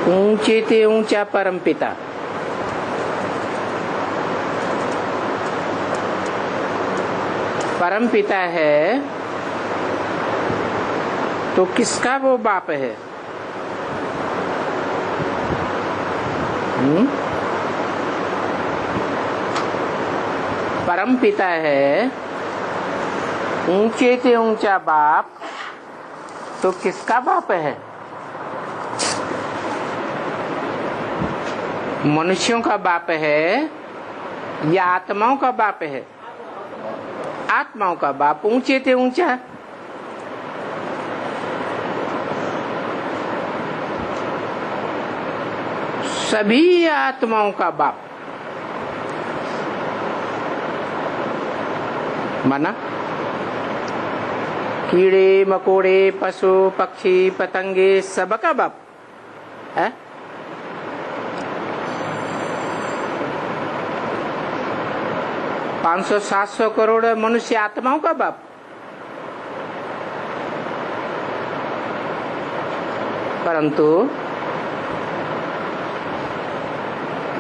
ऊंचे ते ऊंचा परमपिता। परमपिता है तो किसका वो बाप है? परमपिता है, ऊंचे से ऊंचा बाप, तो किसका बाप है? मनुष्यों का बाप है या आत्माओं का बाप है? आत्माओं का बाप, ऊंचे से ऊंचा। सभी आत्माओं का बाप माना। कीड़े मकोड़े पशु पक्षी पतंगे सबका बाप है। 500-700 करोड़ मनुष्य आत्माओं का बाप। परंतु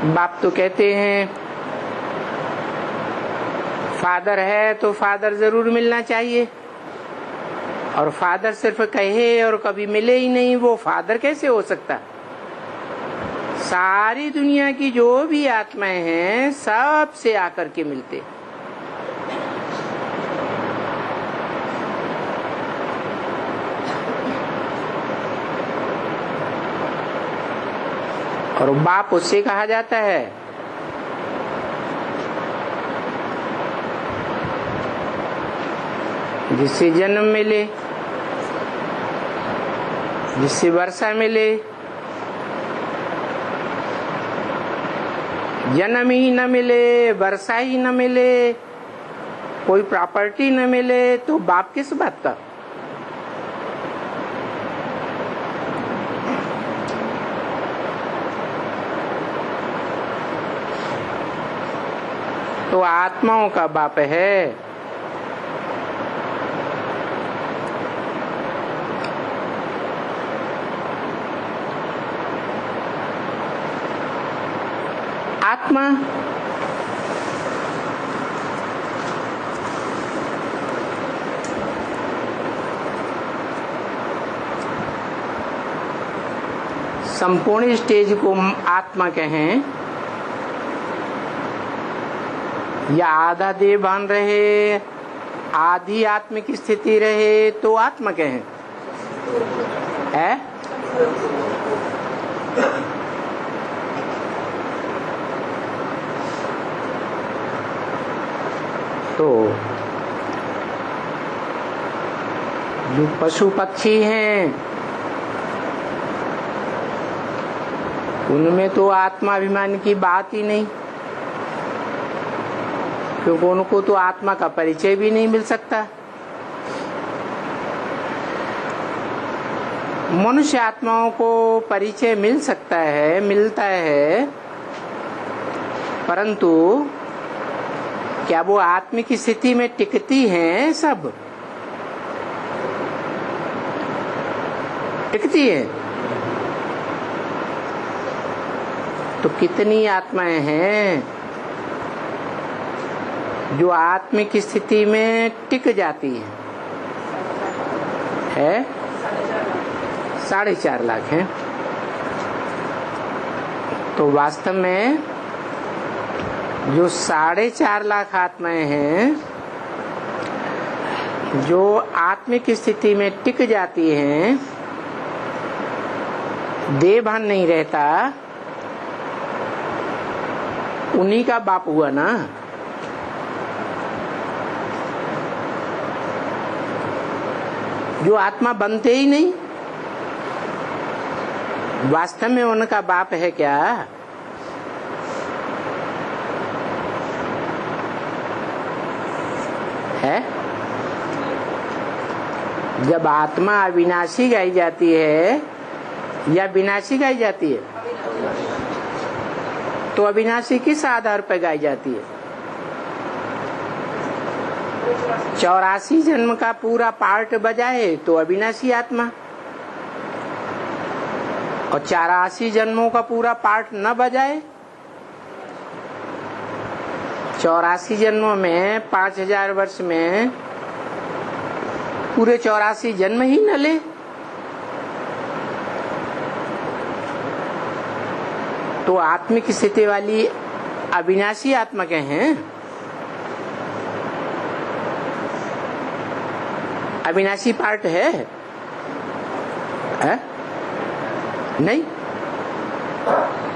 बाप तो कहते हैं, फादर है तो फादर जरूर मिलना चाहिए, और फादर सिर्फ कहे और कभी मिले ही नहीं, वो फादर कैसे हो सकता? सारी दुनिया की जो भी आत्माएं हैं सब से आकर के मिलते। और बाप उससे कहा जाता है जिससे जन्म मिले, जिससे वर्षा मिले। जन्म ही न मिले, वर्षा ही न मिले, कोई प्रॉपर्टी न मिले, तो बाप किस बात का? तो आत्माओं का बाप है। आत्मा संपूर्ण स्टेज को आत्मा कहें या आधा देह भान रहे, आधी आत्मिक स्थिति रहे, तो आत्मा कहें है। तो जो पशु पक्षी हैं उनमें तो आत्माभिमान की बात ही नहीं, क्योंकि उनको तो आत्मा का परिचय भी नहीं मिल सकता। मनुष्य आत्माओं को परिचय मिल सकता है, मिलता है, परंतु क्या वो आत्मिक स्थिति में टिकती हैं? सब टिकती है तो कितनी आत्माएं हैं जो आत्मिक स्थिति में टिक जाती है? 4.5 लाख हैं। तो वास्तव में जो 4.5 लाख आत्माएं हैं जो आत्मिक स्थिति में टिक जाती हैं, देह भान नहीं रहता, उन्हीं का बाप हुआ ना। जो आत्मा बनते ही नहीं, वास्तव में उनका बाप है क्या? है? जब आत्मा अविनाशी गाई जाती है या विनाशी गाई जाती है, तो अविनाशी किस आधार पर गाई जाती है? 84 जन्म का पूरा पार्ट बजाए तो अविनाशी आत्मा, और 84 जन्मों का पूरा पाठ न बजाए, 84 जन्मों में 5000 वर्ष में पूरे 84 जन्म ही न ले, तो आत्मिक स्थिति वाली अविनाशी आत्मा के हैं। अविनाशी पार्ट है? नहीं,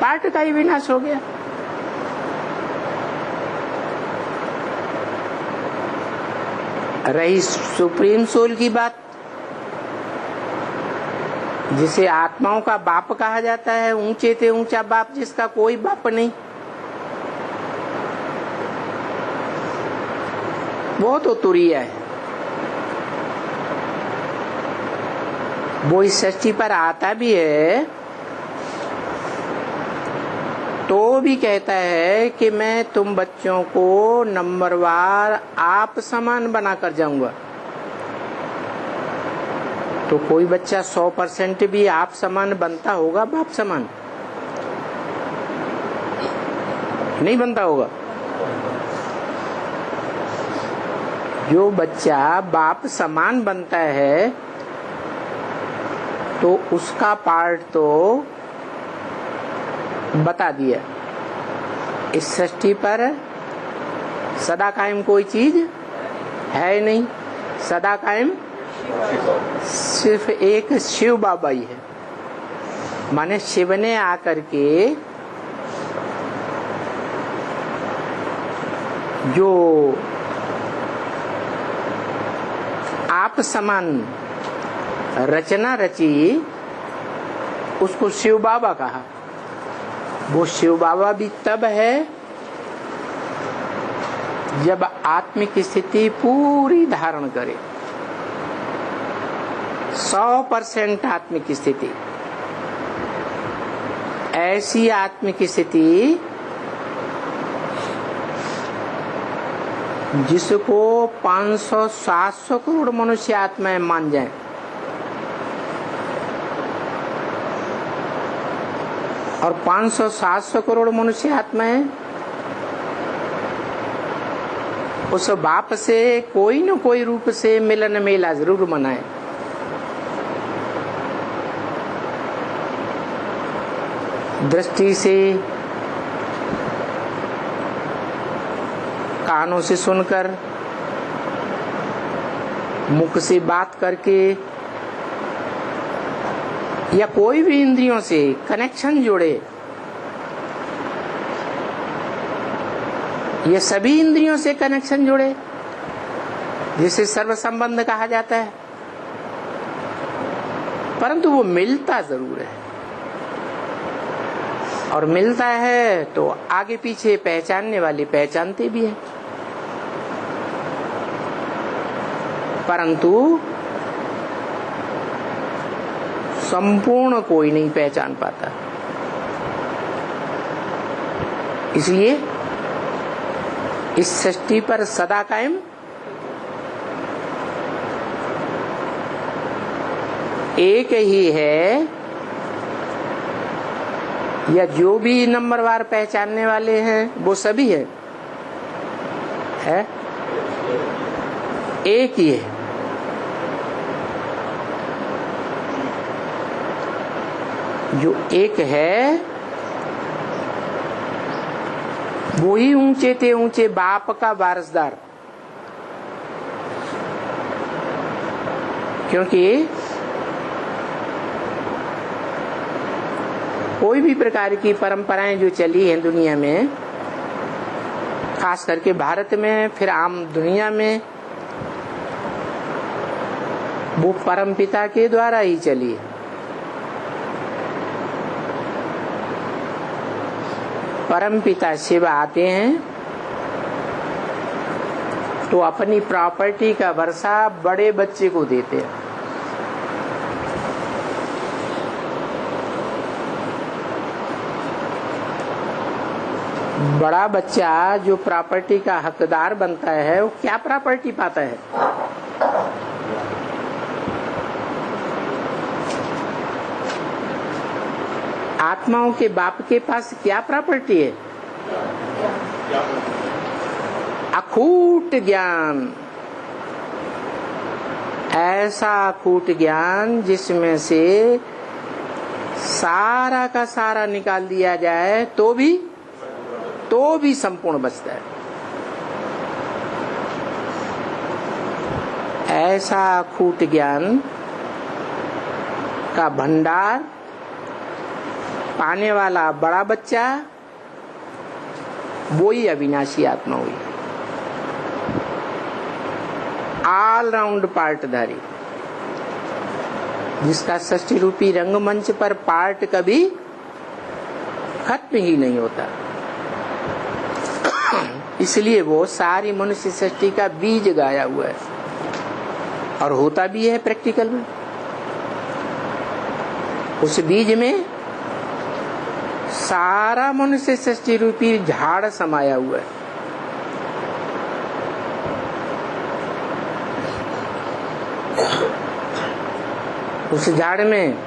पार्ट का ही विनाश हो गया। रही सुप्रीम सोल की बात, जिसे आत्माओं का बाप कहा जाता है, ऊंचे से ऊंचा बाप जिसका कोई बाप नहीं, वो तो तुरीय है। वो इस सृष्टि पर आता भी है तो भी कहता है कि मैं तुम बच्चों को नंबरवार आप समान बनाकर जाऊंगा। तो कोई बच्चा 100% भी आप समान बनता होगा? बाप समान नहीं बनता होगा। जो बच्चा बाप समान बनता है तो उसका पार्ट तो बता दिया। इस सृष्टि पर सदा कायम कोई चीज है नहीं, सदा कायम सिर्फ एक शिव बाबा ही है। माने शिव ने आकर के जो आप समान रचना रची उसको शिव बाबा कहा। वो शिव बाबा भी तब है जब आत्मिक स्थिति पूरी धारण करे, 100% आत्मिक स्थिति। ऐसी आत्मिक स्थिति जिसको 500-700 करोड़ मनुष्य आत्माएं मान जाएं। और 500-700 करोड़ मनुष्य आत्माएं उस बाप से कोई न कोई रूप से मिलन मेला जरूर मनाए। दृष्टि से, कानों से सुनकर, मुख से बात करके या कोई भी इंद्रियों से कनेक्शन जोड़े। ये सभी इंद्रियों से कनेक्शन जोड़े जिसे सर्व संबंध कहा जाता है, परंतु वो मिलता जरूर है। और मिलता है तो आगे पीछे पहचानने वाले पहचानते भी हैं, परंतु संपूर्ण कोई नहीं पहचान पाता। इसलिए इस सृष्टि पर सदा कायम एक ही है, या जो भी नंबरवार पहचानने वाले हैं वो सभी है एक ही है। जो एक है वो ही ऊंचे ते ऊंचे बाप का वारसदार, क्योंकि कोई भी प्रकार की परंपराएं जो चली हैं दुनिया में, खास करके भारत में, फिर आम दुनिया में, वो परमपिता के द्वारा ही चली है। परमपिता शिव आते हैं तो अपनी प्रॉपर्टी का वर्षा बड़े बच्चे को देते हैं। बड़ा बच्चा जो प्रॉपर्टी का हकदार बनता है वो क्या प्रॉपर्टी पाता है? आत्माओं के बाप के पास क्या प्रॉपर्टी है? अखूट ज्ञान, ऐसा अखूट ज्ञान जिसमें से सारा का सारा निकाल दिया जाए तो भी संपूर्ण बचता है। ऐसा अखूट ज्ञान का भंडार पाने वाला बड़ा बच्चा वो ही अविनाशी आत्मा हुई, ऑल राउंड पार्टधारी, जिसका षष्ठी रूपी रंगमंच पर पार्ट कभी खत्म ही नहीं होता। इसलिए वो सारी मनुष्य सृष्टि का बीज गाया हुआ है और होता भी है प्रैक्टिकल में। उस बीज में सारा मनुष्य सृष्टि रूपी झाड़ समाया हुआ है। उस झाड़ में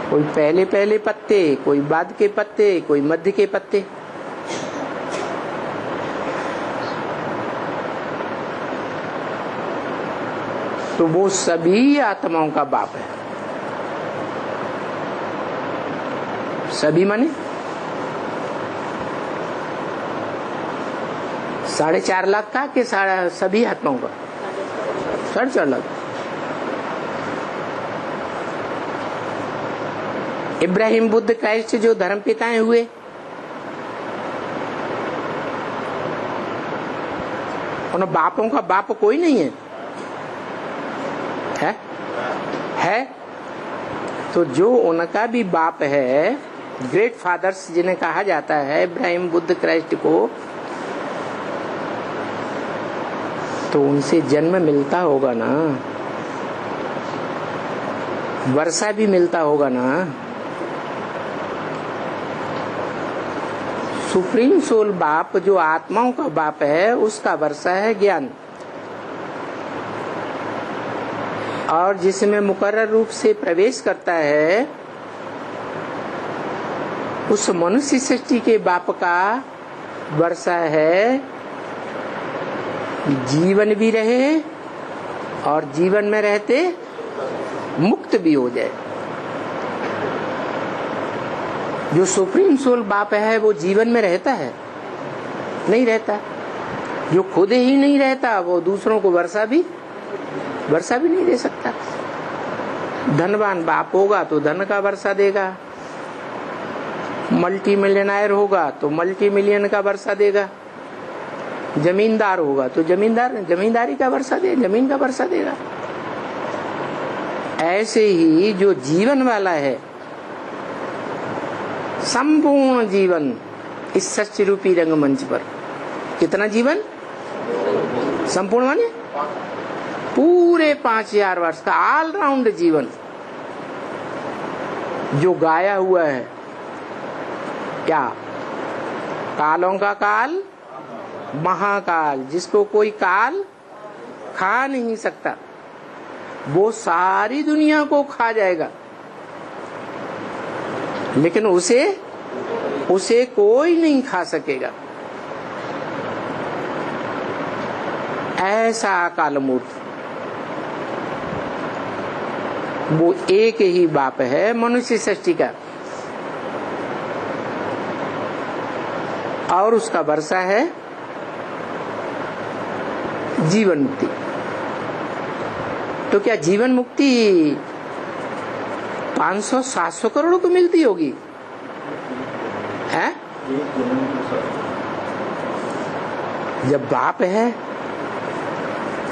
कोई पहले पत्ते, कोई बाद के पत्ते, कोई मध्य के पत्ते। तो वो सभी आत्माओं का बाप है। सभी माने 4.5 लाख का कि सभी आत्माओं का? 4.5 लाख। इब्राहिम, बुद्ध, क्राइस्ट जो धर्म पिताएं हुए, उन बापों का बाप कोई नहीं है, है? तो जो उनका भी बाप है, ग्रेट फादर्स जिन्हें कहा जाता है, इब्राहिम, बुद्ध, क्राइस्ट को, तो उनसे जन्म मिलता होगा ना, वर्षा भी मिलता होगा ना। सुप्रीम सोल बाप जो आत्माओं का बाप है, उसका वर्षा है ज्ञान, और जिसमें मुकर्रर रूप से प्रवेश करता है, उस मनुष्य सृष्टि के बाप का वर्षा है जीवन भी रहे और जीवन में रहते मुक्त भी हो जाए। जो सुप्रीम सोल बाप है वो जीवन में रहता है? नहीं रहता। जो खुद ही नहीं रहता वो दूसरों को वर्षा भी नहीं दे सकता। धनवान बाप होगा तो धन का वर्षा देगा, मल्टी मिलियनर होगा तो मल्टी मिलियन का वर्षा देगा, जमींदार होगा तो जमींदारी का वर्षा दे, जमीन का वर्षा देगा। ऐसे ही जो जीवन वाला है, संपूर्ण जीवन इस सच्ची रूपी रंगमंच पर, कितना जीवन संपूर्ण माने पूरे 5000 वर्ष का ऑल राउंड जीवन जो गाया हुआ है। क्या? कालों का काल, महाकाल, जिसको कोई काल खा नहीं सकता, वो सारी दुनिया को खा जाएगा, लेकिन उसे कोई नहीं खा सकेगा। ऐसा अकाल मूर्त, वो एक ही बाप है मनुष्य सृष्टि का, और उसका वर्षा है जीवन मुक्ति। तो क्या जीवन मुक्ति 500-700 करोड़ को मिलती होगी? है? जब बाप है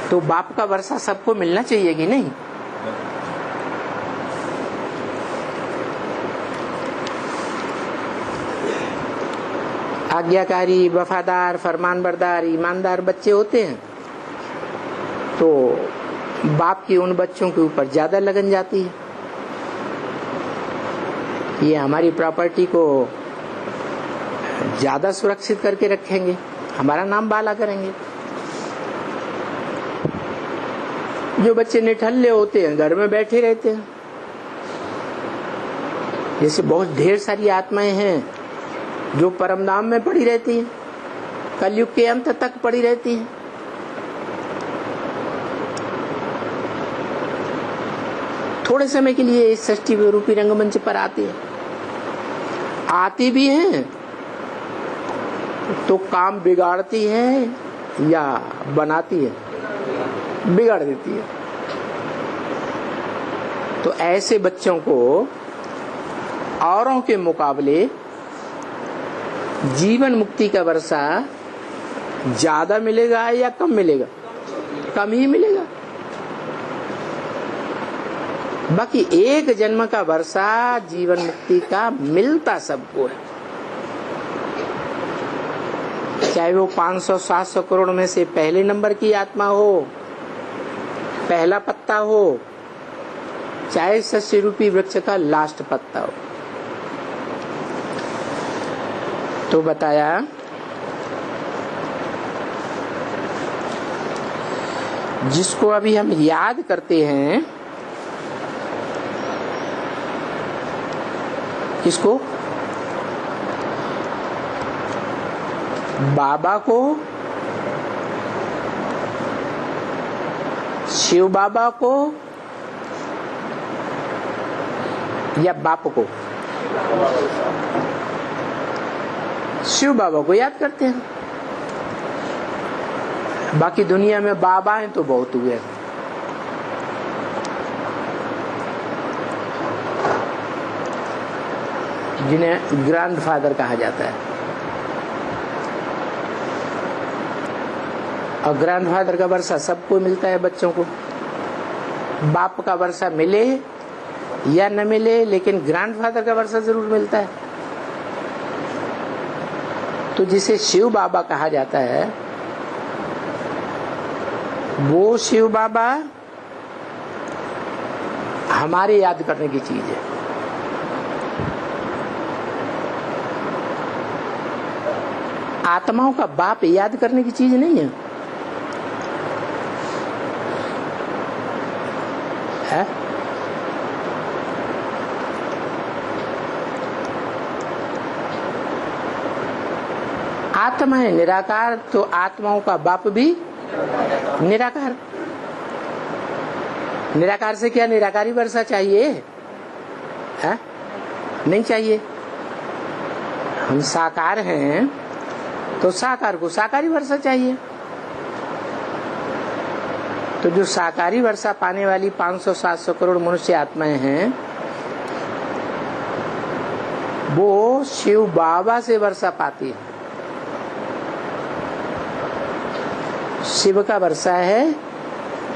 तो बाप का वर्षा सबको मिलना चाहिए कि नहीं? आज्ञाकारी, वफादार, फरमानबरदार, ईमानदार बच्चे होते हैं तो बाप की उन बच्चों के ऊपर ज्यादा लगन जाती है। ये हमारी प्रॉपर्टी को ज्यादा सुरक्षित करके रखेंगे, हमारा नाम बाला करेंगे। जो बच्चे निठल्ले होते हैं घर में बैठे रहते हैं। जैसे बहुत ढेर सारी आत्माएं हैं जो परम धाम में पड़ी रहती हैं, कलयुग के अंत तक पड़ी रहती हैं। थोड़े समय के लिए इस सृष्टि रूपी रंगमंच पर आती है, आती भी हैं तो काम बिगाड़ती है या बनाती है, बिगाड़ देती है। तो ऐसे बच्चों को औरों के मुकाबले जीवन मुक्ति का वर्षा ज्यादा मिलेगा या कम मिलेगा? कम ही मिलेगा। बाकी एक जन्म का वर्षा जीवन मुक्ति का मिलता सबको है, चाहे वो 500-700 करोड़ में से पहले नंबर की आत्मा हो, पहला पत्ता हो, चाहे सस्य रूपी वृक्ष का लास्ट पत्ता हो। तो बताया जिसको अभी हम याद करते हैं, किसको? बाबा को, शिव बाबा को या बाप को? शिव बाबा को याद करते हैं। बाकी दुनिया में बाबा हैं तो बहुत हुए, जिन्हें ग्रैंडफादर कहा जाता है। और ग्रैंडफादर का वर्षा सबको मिलता है, बच्चों को। बाप का वर्षा मिले या न मिले, लेकिन ग्रैंडफादर का वर्षा जरूर मिलता है। तो जिसे शिव बाबा कहा जाता है, वो शिव बाबा हमारे याद करने की चीज है। आत्माओं का बाप याद करने की चीज नहीं है, है? आत्मा है निराकार, तो आत्माओं का बाप भी निराकार। निराकार से क्या निराकारी वर्षा चाहिए? है? नहीं चाहिए। हम साकार हैं तो साकार को साकारी वर्षा चाहिए। तो जो साकारी वर्षा पाने वाली 500-700 करोड़ मनुष्य आत्माएं हैं, वो शिव बाबा से वर्षा पाती है। शिव का वर्षा है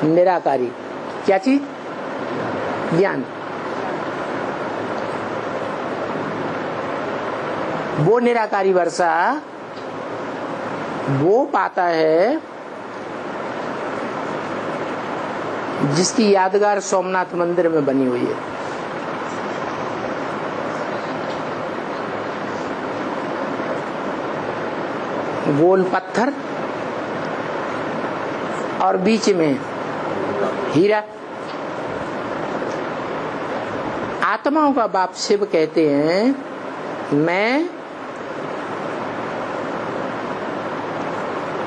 निराकारी। क्या चीज? ज्ञान। वो निराकारी वर्षा वो पाता है जिसकी यादगार सोमनाथ मंदिर में बनी हुई है। गोल पत्थर और बीच में हीरा। आत्माओं का बाप शिव कहते हैं, मैं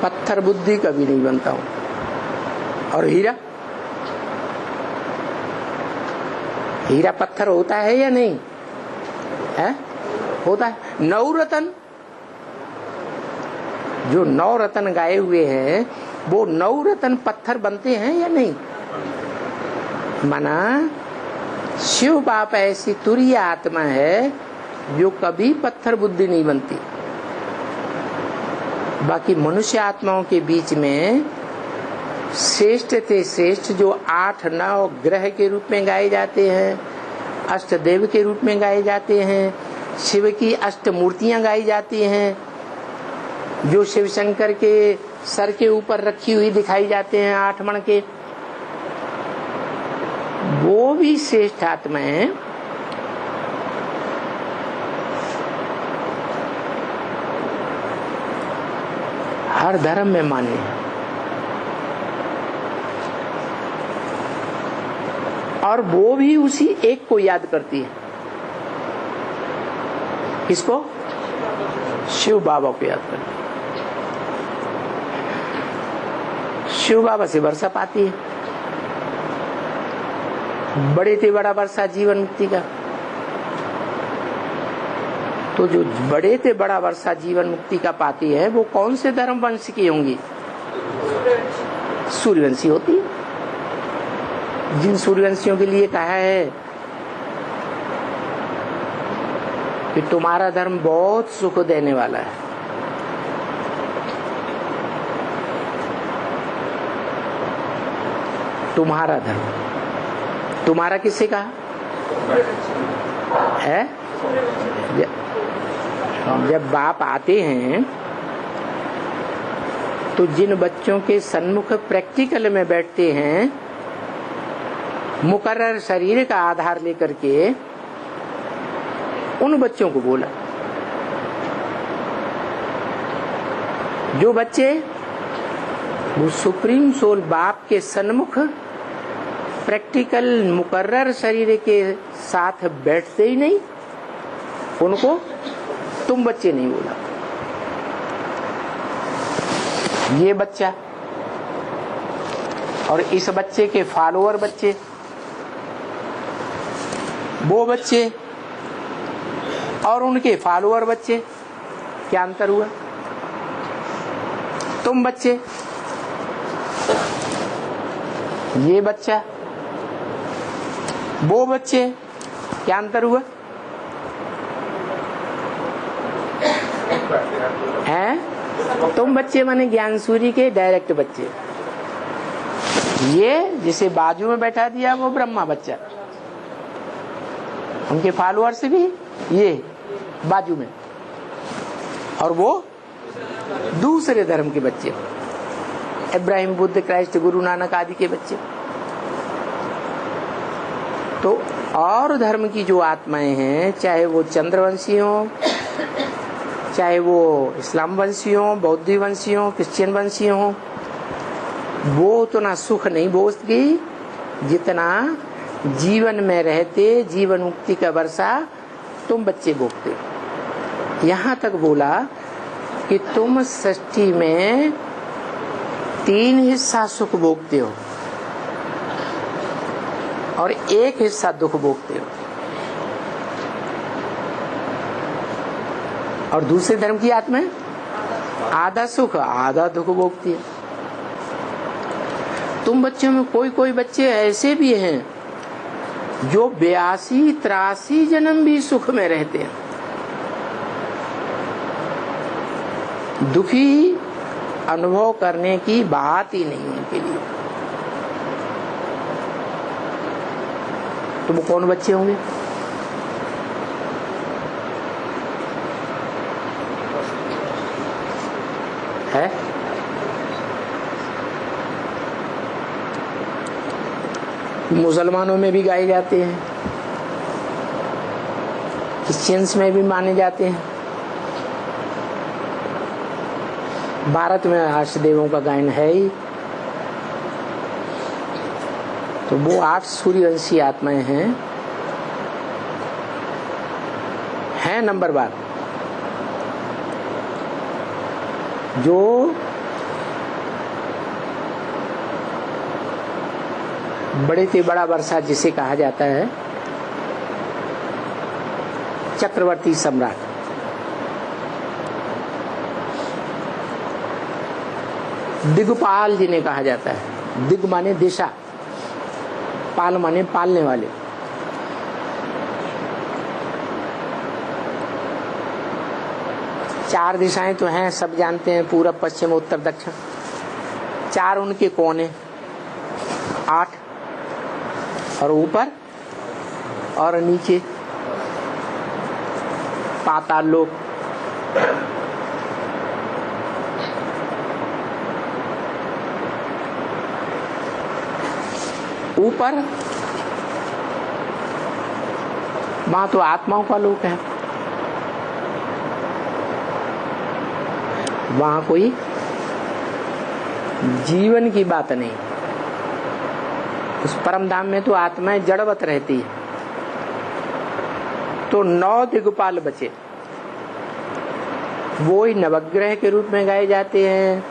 पत्थर बुद्धि कभी नहीं बनता हूं। और हीरा, हीरा पत्थर होता है या नहीं है? होता है। 9 रतन, जो 9 रतन गाए हुए हैं, वो 9 रतन पत्थर बनते हैं या नहीं? माना शिव बाप ऐसी तुरीय आत्मा है जो कभी पत्थर बुद्धि नहीं बनती। बाकी मनुष्य आत्माओं के बीच में श्रेष्ठ ते श्रेष्ठ जो 8-9 ग्रह के रूप में गाए जाते हैं, अष्ट देव के रूप में गाए जाते हैं, शिव की अष्ट मूर्तियां गाई जाती हैं, जो शिव शंकर के सर के ऊपर रखी हुई दिखाई जाते हैं 8 मण के, वो भी श्रेष्ठ आत्मा है। हर धर्म में मान्य है। और वो भी उसी एक को याद करती है। किसको? शिव बाबा को याद करती है। शिव बाबा से वर्षा पाती है, बड़े से बड़ा वर्षा जीवन मुक्ति का। तो जो बड़े से बड़ा वर्षा जीवन मुक्ति का पाती है वो कौन से धर्म वंश की होंगी? सूर्यवंशी होती है। जिन सूर्यवंशियों के लिए कहा है कि तुम्हारा धर्म बहुत सुख देने वाला है, तुम्हारा धर्म। तुम्हारा किससे कहा है? जब बाप आते हैं तो जिन बच्चों के सन्मुख प्रैक्टिकल में बैठते हैं, मुकर्रर शरीर का आधार लेकर के, उन बच्चों को बोला। जो बच्चे वो सुप्रीम सोल बाप के सन्मुख प्रैक्टिकल मुकर्रर शरीर के साथ बैठते ही नहीं, उनको तुम बच्चे नहीं बोला। ये बच्चा और इस बच्चे के फॉलोअर बच्चे, वो बच्चे और उनके फॉलोअर बच्चे, क्या अंतर हुआ? तुम बच्चे, ये बच्चा, वो बच्चे, क्या अंतर हुआ? हैं? तुम बच्चे माने ज्ञान सूर्य के डायरेक्ट बच्चे। ये जिसे बाजू में बैठा दिया वो ब्रह्मा बच्चा, उनके फॉलोअर्स भी ये बाजू में, और वो दूसरे धर्म के बच्चे, इब्राहिम, बुद्ध, क्राइस्ट, गुरु नानक आदि के बच्चे। तो और धर्म की जो आत्माएं हैं, चाहे वो चंद्रवंशी हो, चाहे वो इस्लाम वंशी हो, बौद्ध वंशी हो, क्रिश्चियन वंशी हो, वो उतना सुख नहीं भोगती जितना जीवन में रहते जीवन मुक्ति का वर्षा तुम बच्चे भोगते हो। यहाँ तक बोला कि तुम सृष्टि में 3 हिस्सा सुख भोगते हो और 1 हिस्सा दुख भोगते हो। और दूसरे धर्म की आत्मा आधा सुख आधा दुख भोगती है। तुम बच्चों में कोई बच्चे ऐसे भी हैं जो 82-83 जन्म भी सुख में रहते हैं, दुखी अनुभव करने की बात ही नहीं उनके लिए। तुम कौन बच्चे होंगे? है? मुसलमानों में भी गाए जाते हैं, क्रिश्चियंस में भी माने जाते हैं। भारत में अष्टदेवों का गायन है ही। तो वो 8 सूर्यवंशी आत्माएं हैं नंबर बार, जो बड़े से बड़ा वर्षा जिसे कहा जाता है, चक्रवर्ती सम्राट, दिग्पाल जिन्हें कहा जाता है। दिग माने दिशा, पाल माने पालने वाले। चार दिशाएं तो हैं, सब जानते हैं, पूरब, पश्चिम, उत्तर, दक्षिण। 4 उनके कोने, 8 और ऊपर और नीचे पाताल लोक। ऊपर वहां तो आत्माओं का लोक है, वहां कोई जीवन की बात नहीं, उस परम धाम में तो आत्माएं जड़वत रहती है। तो 9 दिग्पाल बचे, वो ही नवग्रह के रूप में गाए जाते हैं।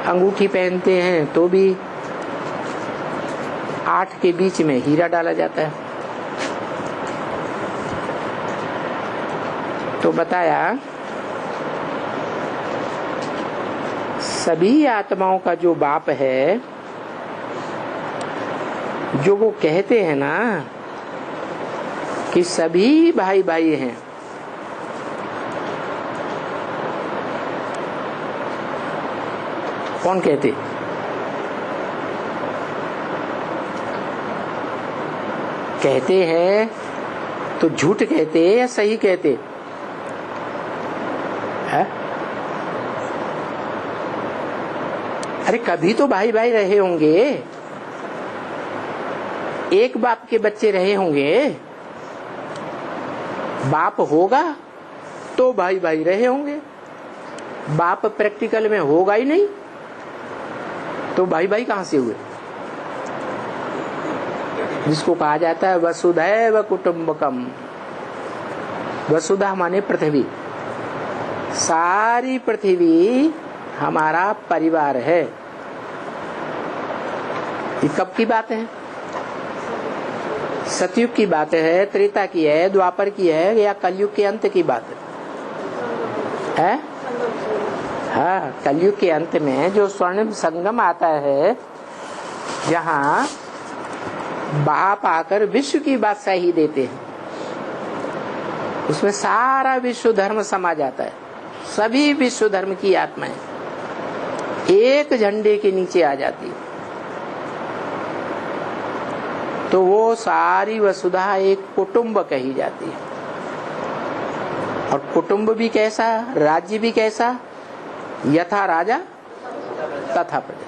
अंगूठी पहनते हैं तो भी 8 के बीच में हीरा डाला जाता है। तो बताया सभी आत्माओं का जो बाप है, जो वो कहते हैं ना कि सभी भाई भाई हैं, कौन कहते? कहते हैं तो झूठ कहते या सही कहते है? अरे कभी तो भाई भाई रहे होंगे, एक बाप के बच्चे रहे होंगे। बाप होगा तो भाई भाई रहे होंगे, बाप प्रैक्टिकल में होगा ही नहीं तो भाई भाई कहां से हुए? जिसको कहा जाता है वसुधैव कुटुंबकम। वसुधा माने पृथ्वी, सारी पृथ्वी हमारा परिवार है। ये कब की बात है? सतयुग की बात है, त्रेता की है, द्वापर की है, या कलयुग के अंत की बात है? हाँ, कलयुग के अंत में जो स्वर्णिम संगम आता है, जहाँ बाप आकर विश्व की बादशाही देते हैं, उसमें सारा विश्व धर्म समा जाता है। सभी विश्व धर्म की आत्माएं एक झंडे के नीचे आ जाती है। तो वो सारी वसुधा एक कुटुंब कही जाती है। और कुटुंब भी कैसा, राज्य भी कैसा? यथा राजा तथा प्रजा।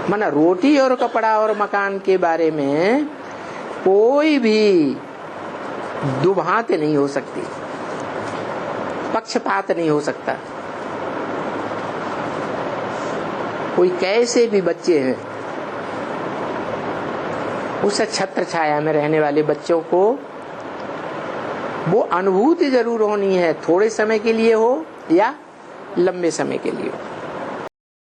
माना रोटी और कपड़ा और मकान के बारे में कोई भी दुभांत नहीं हो सकती, पक्षपात नहीं हो सकता। कोई कैसे भी बच्चे हैं, उस छत्र छाया में रहने वाले बच्चों को वो अनुभूति जरूर होनी है, थोड़े समय के लिए हो या लंबे समय के लिए हो।